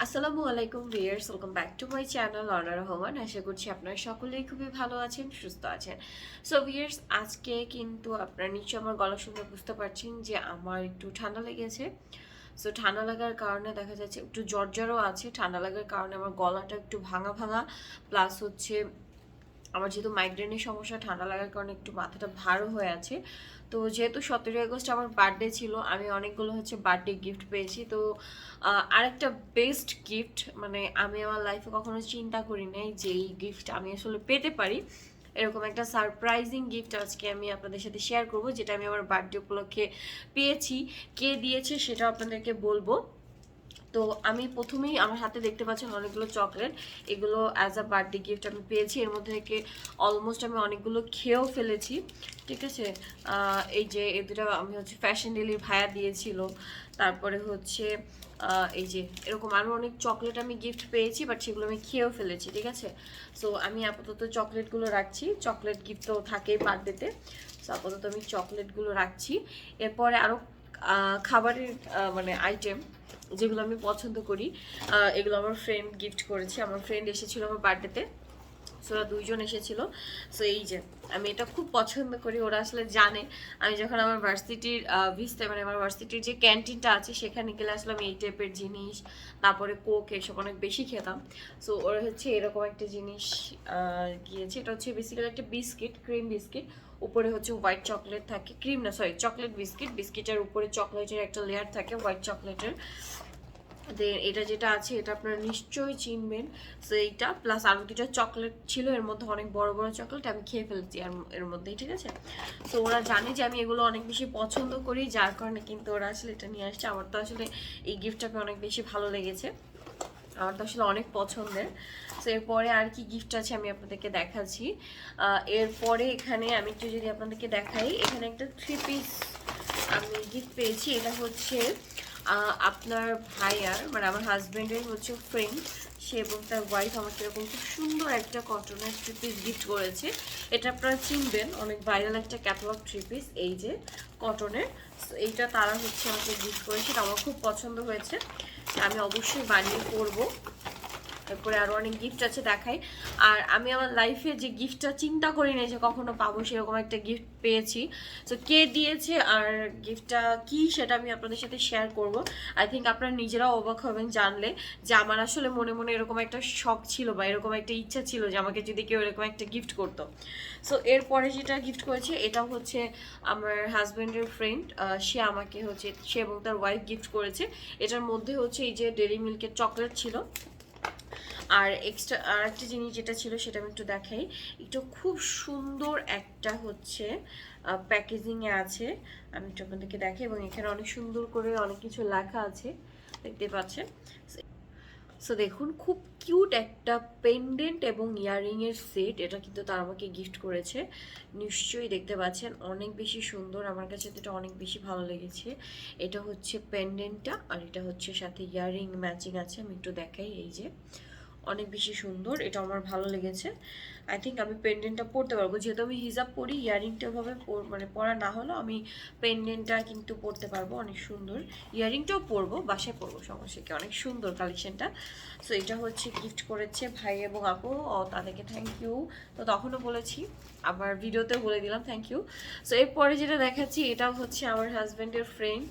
আসসালামু আলাইকুম viewers, welcome back to my channel Orna Rahman. আশা করছি আপনারা সকলেই খুবই ভালো আছেন, সুস্থ আছেন। সো ভিউয়ার্স, আজকে কিন্তু আপনারা নিশ্চয়ই আমার গলা শুনে বুঝতে পারছেন যে আমার একটু ঠান্ডা লেগেছে। সো ঠান্ডা লাগার কারণে দেখা যাচ্ছে একটু জ্বরও আছে। ঠান্ডা লাগার কারণে আমার গলাটা একটু ভাঙা ভাঙা, প্লাস হচ্ছে আমার যেহেতু মাইগ্রেনের সমস্যা, ঠান্ডা লাগার কারণে একটু মাথাটা ভারও হয়ে আছে। তো যেহেতু 17ই আগস্ট আমার বার্থডে ছিল, আমি অনেকগুলো বার্থডে গিফট পেয়েছি। তো আরেকটা বেস্ট গিফট, মানে আমি আমার লাইফে কখনো চিন্তা করি নাই যে এই গিফট আমি আসলে পেতে পারি। এরকম একটা সারপ্রাইজিং গিফট আজকে আমি আপনাদের সাথে শেয়ার করব, যেটা আমি আমার বার্থডে উপলক্ষে পেয়েছি। কে দিয়েছে সেটা আপনাদেরকে বলবো। তো আমি প্রথমেই আমার হাতে দেখতে পাচ্ছেন অনেকগুলো চকলেট। এগুলো অ্যাজ আ বার্থডে গিফট আমি পেয়েছি। এর মধ্যে থেকে অলমোস্ট আমি অনেকগুলো খেয়েও ফেলেছি, ঠিক আছে। এই যে এই দুটো আমি ফ্যাশন ডেলির ভাইয়া দিয়েছিল। তারপরে এই যে এরকম আরও অনেক চকলেট আমি গিফট পেয়েছি, বাট সেগুলো আমি খেয়েও ফেলেছি, ঠিক আছে। সো আমি আপাতত চকলেটগুলো রাখছি, চকলেট গিফট তো থাকেই বার্থডেতে। সো আপাতত আমি চকলেটগুলো রাখছি। এরপরে আরও খাবারের মানে আইটেম যেগুলো আমি পছন্দ করি, এগুলো আমার ফ্রেন্ড গিফট করেছে। আমার ফ্রেন্ড এসেছিল আমার বার্থডেতে, সো ওরা দুইজন এসেছিল। সো এই যে আমি এটা খুব পছন্দ করি, ওরা আসলে জানে আমি যখন আমার ভার্সিটির মানে আমার ভার্সিটির যে ক্যান্টিনটা আছে সেখানে গেলে আসলে আমি এই টাইপের জিনিস, তারপরে কোক এসব অনেক বেশি খেতাম। সো ওরা এরকম একটা জিনিস গিয়েছে। এটা বেসিক্যালি একটা বিস্কিট, ক্রিম বিস্কিট। উপরে হোয়াইট চকলেট থাকে, ক্রিম না সরি চকলেট বিস্কিট। বিস্কিটের উপরে চকলেটের একটা লেয়ার থাকে, হোয়াইট চকলেটের। দেন এটা যেটা আছে এটা আপনারা নিশ্চয়ই চিনবেন। সো এইটা প্লাস আরও দুটো চকলেট ছিল, এর মধ্যে অনেক বড় বড় চকলেট আমি খেয়ে ফেলেছি এর মধ্যেই, ঠিক আছে। সো ওরা জানে যে আমি এগুলো অনেক বেশি পছন্দ করি, যার কারণে কিন্তু ওরা আসলে এটা নিয়ে আসছে। আমার তো আসলে এই গিফটটাকে অনেক বেশি ভালো লেগেছে, আমার তো আসলে অনেক পছন্দের। সো এরপরে আর কি গিফট আছে আমি আপনাদেরকে দেখাচ্ছি। এরপরে এখানে আমি একটু যদি আপনাদেরকে দেখাই, এখানে একটা 3 পিস আমি গিফট পেয়েছি। এটা আপনার ভাইয়ার, মানে আমার হাজব্যান্ডের ফ্রেন্ড, সে এবং তার ওয়াইফ আমাকে এরকম খুব সুন্দর একটা কটনের 3 পিস গিফট করেছে। এটা আপনারা চিনবেন, অনেক ভাইরাল একটা ক্যাটালগ 3 পিস, এই যে কটনের। এইটা তারা আমাকে গিফট করেছে, এটা আমার খুব পছন্দ হয়েছে, আমি অবশ্যই বানিয়ে পরবো। তারপরে আরও অনেক গিফট আছে দেখাই। আর আমি আমার লাইফে যে গিফটটা চিন্তা করি না যে কখনো পাবো, সেরকম একটা গিফট পেয়েছি। সো কে দিয়েছে আর গিফটটা কি সেটা আমি আপনাদের সাথে শেয়ার করব। আই থিঙ্ক আপনারা নিজেরাও অবাক হবেন জানলে যে আমার আসলে মনে মনে এরকম একটা শখ ছিল বা এরকম একটা ইচ্ছা ছিল যে আমাকে যদি কেউ এরকম একটা গিফট করতো। সো এরপরে যেটা গিফট করেছে এটা আমার হাজব্যান্ডের ফ্রেন্ড, সে আমাকে সে এবং তার ওয়াইফ গিফট করেছে। এটার মধ্যে এই যে ডেইরি মিল্কের চকলেট ছিল। আর এক্সট্রা আর একটা জিনিস যেটা ছিল সেটা আমি একটু দেখাই। একটু খুব সুন্দর একটা প্যাকেজিংয়ে আছে, আমি একটু আপনাদেরকে দেখাই। এবং এখানে অনেক সুন্দর করে অনেক কিছু লেখা আছে, দেখতে পাচ্ছেন। সো দেখুন, খুব কিউট একটা পেন্ডেন্ট এবং ইয়াররিংয়ের সেট, এটা কিন্তু তারা আমাকে গিফট করেছে। নিশ্চয়ই দেখতে পাচ্ছেন অনেক বেশি সুন্দর, আমার কাছে তো এটা অনেক বেশি ভালো লেগেছে। এটা পেন্ডেন্টটা, আর এটা সাথে ইয়াররিং ম্যাচিং আছে। আমি একটু দেখাই, এই যে অনেক বেশি সুন্দর, এটা আমার ভালো লেগেছে। আই থিঙ্ক আমি পেন্ডেন্টটা পরতে পারবো, যেহেতু আমি হিজাব পরি, ইয়ারিংটা ভাবে মানে পরা না হলেও আমি পেন্ডেন্টটা কিন্তু পরতে পারবো, অনেক সুন্দর। ইয়ারিংটাও পরবো, বাসায় পরবো, সমস্যা কি, অনেক সুন্দর কালেকশনটা। সো এটা গিফট করেছে ভাই এবং আপু, ও তাদেরকে থ্যাংক ইউ। তো তখনও বলেছি, আবার ভিডিওতেও বলে দিলাম থ্যাংক ইউ। সো এরপরে যেটা দেখাচ্ছি, এটাও আমার হাজব্যান্ডের ফ্রেন্ড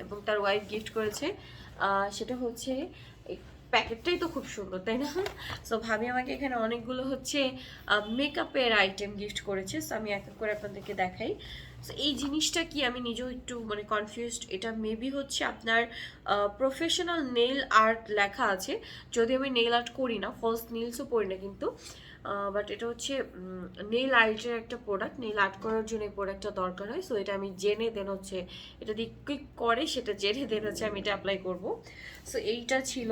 এবং তার ওয়াইফ গিফট করেছে। সেটা প্যাকেটটাই তো খুব সুন্দর, তাই না? সো ভাবি আমাকে এখানে অনেকগুলো মেকআপের আইটেম গিফট করেছে। সো আমি এক এক করে আপনাদেরকে দেখাই। সো এই জিনিসটা কি, আমি নিজেও একটু মানে কনফিউজড। এটা মেবি আপনার প্রফেশনাল নেইল আর্ট লেখা আছে, যদি আমি নেইল আর্ট করি না, ফলস নেইলসও পড়ি না কিন্তু। বাট এটা নেইল আর্টের একটা প্রোডাক্ট, নেইল আর্ট করার জন্য এই প্রোডাক্টটা দরকার হয়। সো এটা আমি জেনে দেন এটা দিয়ে ক্লিক করে সেটা জেনে দেন আমি এটা অ্যাপ্লাই করবো। সো এইটা ছিল।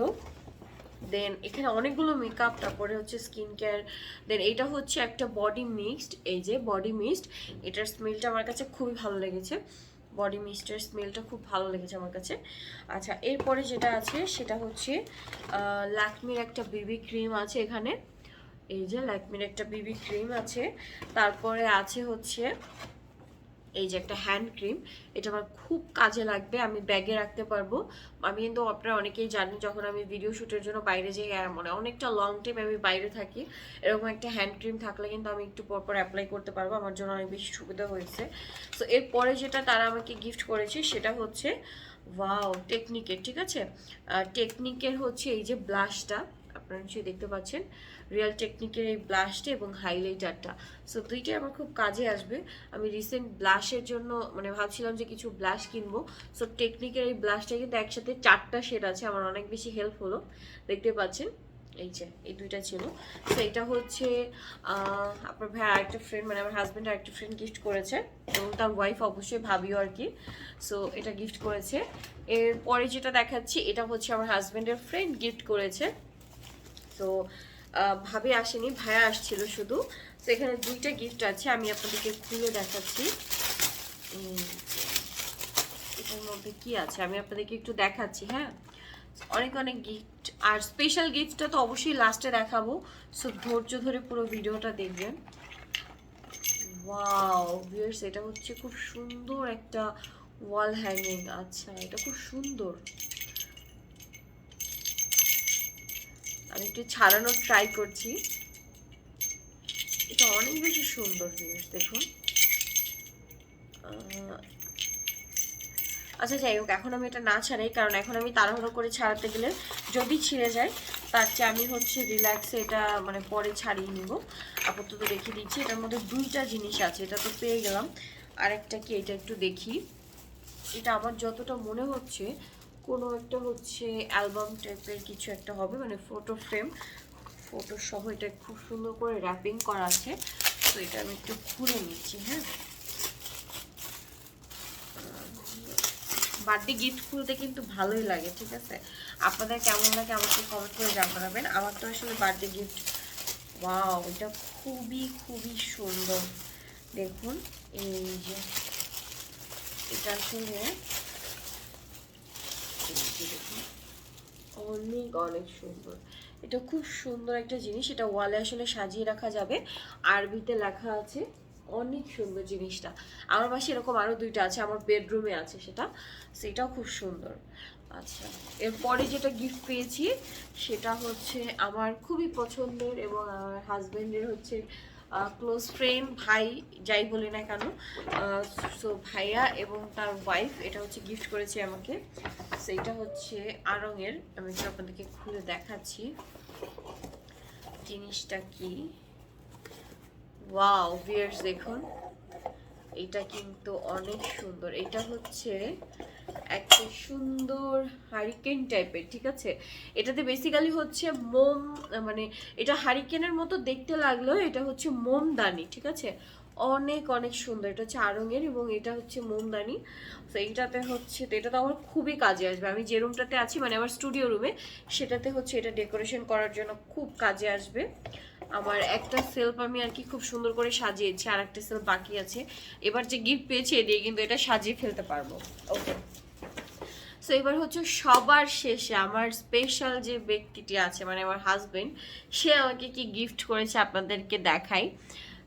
দেন এখানে অনেকগুলো মেকআপ, তারপরে স্কিন কেয়ার। দেন এইটা একটা বডি মিক্সড, এই যে বডি মিস্ট, এটার স্মেলটা আমার কাছে খুবই ভালো লেগেছে। বডি মিস্টের স্মেলটা খুব ভালো লেগেছে আমার কাছে। আচ্ছা, এরপরে যেটা আছে সেটা ল্যাকমির একটা বেবি ক্রিম আছে এখানে, এই যে ল্যাকমির একটা বেবি ক্রিম আছে। তারপরে আছে এই যে একটা হ্যান্ড ক্রিম, এটা আমার খুব কাজে লাগবে, আমি ব্যাগে রাখতে পারবো। আমি কিন্তু আপনারা অনেকেই জানেন যখন আমি ভিডিও শ্যুটের জন্য বাইরে যাই, মানে অনেকটা লং টাইম আমি বাইরে থাকি, এরকম একটা হ্যান্ড ক্রিম থাকলে কিন্তু আমি একটু পরপর অ্যাপ্লাই করতে পারবো, আমার জন্য অনেক বেশি সুবিধা হয়েছে। সো এরপরে যেটা তারা আমাকে গিফট করেছে সেটা হচ্ছে ওয়াও টেকনিকের, ঠিক আছে, টেকনিকের হচ্ছে এই যে ব্লাশটা, আপনারা নিশ্চয়ই দেখতে পাচ্ছেন, রিয়েল টেকনিকের এই ব্লাশটা এবং হাইলাইটারটা। সো দুইটাই আমার খুব কাজে আসবে। আমি রিসেন্ট ব্লাশের জন্য মানে ভাবছিলাম যে কিছু ব্লাশ কিনবো, সো টেকনিকের এই ব্লাশটা কিন্তু একসাথে 4টা শেড আছে, আমার অনেক বেশি হেল্প হলো, দেখতে পাচ্ছেন এই যে এই দুইটা ছিল। তো এটা হচ্ছে আপনার ভাই আরেকটা ফ্রেন্ড, মানে আমার হাজব্যান্ড আরেকটা ফ্রেন্ড গিফট করেছে, এবং তার ওয়াইফ অবশ্যই ভাবিও আর কি। সো এটা গিফট করেছে। এরপরে যেটা দেখাচ্ছি এটা হচ্ছে আমার হাজব্যান্ডের ফ্রেন্ড গিফট করেছে। তো ভাবে আসেনি, ভাইয়া আসছিল শুধু। তো এখানে দুইটা গিফট আছে, আমি আপনাদেরকে খুলে দেখাচ্ছি এটার মধ্যে কি আছে, আমি আপনাদেরকে একটু দেখাচ্ছি। হ্যাঁ, অনেক অনেক গিফট, আর স্পেশাল গিফটটা তো অবশ্যই লাস্টে দেখাবো, সো ধৈর্য ধরে পুরো ভিডিওটা দেখবেন। ওয়াও ভিউয়ার্স, এটা হচ্ছে খুব সুন্দর একটা ওয়াল হ্যাঙ্গিং। আচ্ছা, এটা খুব সুন্দর, আমি একটু ছাড়ানোর ট্রাই করছি। এটা অনেক বেশি সুন্দর ভিউয়ার্স, দেখুন। আচ্ছা যাই হোক, এখন আমি এটা না ছাড়াই, কারণ এখন আমি তাড়াহুড়ো করে ছাড়াতে গেলে যদি ছিঁড়ে যায়, তার চেয়ে আমি হচ্ছে রিল্যাক্সে এটা মানে পরে ছাড়িয়ে নিব। আপাতত রেখে দিচ্ছি। এটার মধ্যে দুইটা জিনিস আছে, এটা তো পেয়ে গেলাম, আরেকটা কি এটা একটু দেখি। এটা আমার যতটা মনে হচ্ছে কোনো একটা হচ্ছে অ্যালবাম টাইপের কিছু একটা হবে, মানে ফটো ফ্রেম, ফটো সহ এটা খুব সুন্দর করে র্যাপিং করা আছে। তো এটা আমি একটু খুলে নিচ্ছি। হ্যাঁ, বার্থডে গিফট খুলতে কিন্তু ভালোই লাগে, ঠিক আছে, আপনাদের কেমন লাগে আমাকে কমেন্ট করে জানাবেন। আমার তো আসলে বার্থডে গিফট, ওয়াও এটা খুবই খুবই সুন্দর, দেখুন এই যে এটা আসলে দেখুন অনেক অনেক সুন্দর, এটা খুব সুন্দর একটা জিনিস, এটা ওয়ালে আসলে সাজিয়ে রাখা যাবে, আরবিতে লেখা আছে, অনেক সুন্দর জিনিসটা। আমার পাশে এরকম আরো দুইটা আছে, আমার বেডরুমে আছে সেটাও খুব সুন্দর। আচ্ছা, এরপরে যেটা গিফট পেয়েছি সেটা হচ্ছে আমার খুবই পছন্দের এবং আমার হাজবেন্ডের হচ্ছে ক্লোজ ফ্রেন্ড, ভাই যাই বলি না কেন, সো ভাইয়া এবং তার ওয়াইফ এটা হচ্ছে গিফট করেছে আমাকে। সেইটা হচ্ছে আড়ংয়ের, আমি একটু আপনাদেরকে খুলে দেখাচ্ছি জিনিসটা কি। ওয়াও ভিউয়ার্স, দেখুন এটা কিন্তু অনেক সুন্দর, এটা হচ্ছে একটা সুন্দর হারিকেন টাইপের, ঠিক আছে, এটাতে বেসিক্যালি হচ্ছে মোম, মানে এটা হারিকেনের মতো দেখতে লাগলেও এটা হচ্ছে মোমদানি, ঠিক আছে, অনেক অনেক সুন্দর, এটা হচ্ছে আড়ংয়ের এবং এটা হচ্ছে মোমদানি। তো এইটাতে হচ্ছে, তো এটা তো আমার খুবই কাজে আসবে, আমি যে রুমটাতে আছি মানে আমার স্টুডিও রুমে, সেটাতে হচ্ছে এটা ডেকোরেশন করার জন্য খুব কাজে আসবে। আমার একটা সেলফ আমি আর কি খুব সুন্দর করে সাজিয়েছি, আর একটা সেলফ বাকি আছে, এবার যে গিফট পেয়েছি এদিকে কিন্তু এটা সাজিয়ে ফেলতে পারবো। ওকে, সো এবার হচ্ছে সবার শেষে আমার স্পেশাল যে ব্যক্তিটি আছে মানে আমার হাজবেন্ড, সে আমাকে কি গিফট করেছে আপনাদেরকে দেখাই।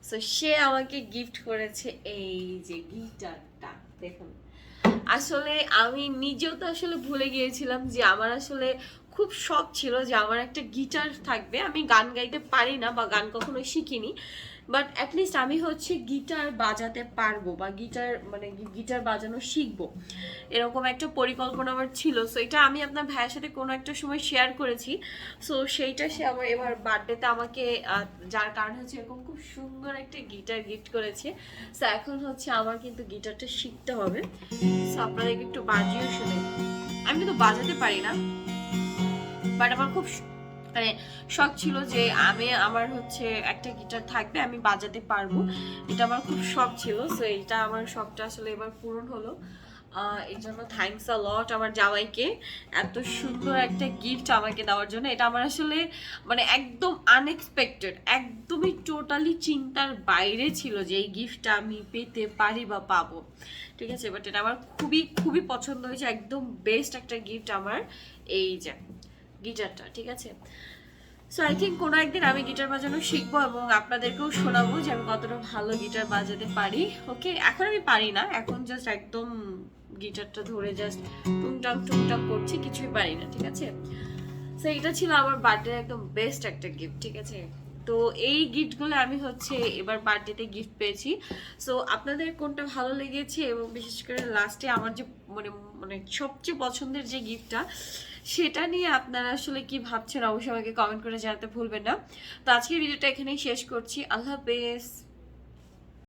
সো সে আমাকে গিফট করেছে এই যে গিটারটা, দেখুন। আসলে আমি নিজেও তো আসলে ভুলে গিয়েছিলাম যে আমার আসলে খুব শখ ছিল যে আমার একটা গিটার থাকবে। আমি গান গাইতে পারি না বা গান কখনো শিখিনি, বাট অ্যাটলিস্ট আমি হচ্ছে গিটার বাজাতে পারবো বা গিটার মানে গিটার বাজানো শিখবো, এরকম একটা পরিকল্পনা আমার ছিল। সো এটা আমি আপনার ভাইয়ের সাথে কোনো একটা সময় শেয়ার করেছি। সো সেইটা সে আমার এবার বার্থডেতে আমাকে, যার কারণে হচ্ছে এরকম খুব সুন্দর একটা গিটার গিফট করেছে। সো এখন হচ্ছে আমার কিন্তু গিটারটা শিখতে হবে। সো আপনাদেরকে একটু বাজিয়েও শুনে, আমি কিন্তু বাজাতে পারি না, বাট আমার খুব মানে শখ ছিল যে আমার হচ্ছে একটা গিটার থাকবে, আমি বাজাতে পারবো, এটা আমার খুব শখ ছিল। সো এইটা আমার শখটা আসলে এবার পূরণ হলো। এই জন্য থ্যাঙ্কস আ লট আমার জামাইকে এত সুন্দর একটা গিফট আমাকে দেওয়ার জন্য। এটা আমার আসলে মানে একদম আনএক্সপেক্টেড, একদমই টোটালি চিন্তার বাইরে ছিল যে এই গিফটটা আমি পেতে পারি বা পাবো, ঠিক আছে, বাট এটা আমার খুবই খুবই পছন্দ হয়েছে, একদম বেস্ট একটা গিফট আমার এই যে গিটারটা, ঠিক আছে। সো আই থিঙ্ক কোনো একদিন আমি গিটার বাজানো শিখবো এবং আপনাদেরকেও শোনাবো যে আমি কতটা ভালো গিটার বাজাতে পারি। ওকে, এখন আমি পারি না, এখন জাস্ট একদম গিটারটা ধরে জাস্ট টুংটাং টুংটাং করছি, কিছুই পারি না, ঠিক আছে। সো এটা ছিল আমার বার্থডে একদম বেস্ট একটা গিফট, ঠিক আছে। তো এই গিফটগুলো আমি হচ্ছে এবার বার্থডেতে গিফট পেয়েছি। সো আপনাদের কোনটা ভালো লেগেছে এবং বিশেষ করে লাস্টে আমার যে মানে মানে সবচেয়ে পছন্দের যে গিফটটা, সেটা নিয়ে আপনারা আসলে কি ভাবছেন অবশ্যই আমাকে কমেন্ট করে জানাতে ভুলবেন না। তো আজকের ভিডিওটা এখানেই শেষ করছি। আল্লাহ হাফেজ।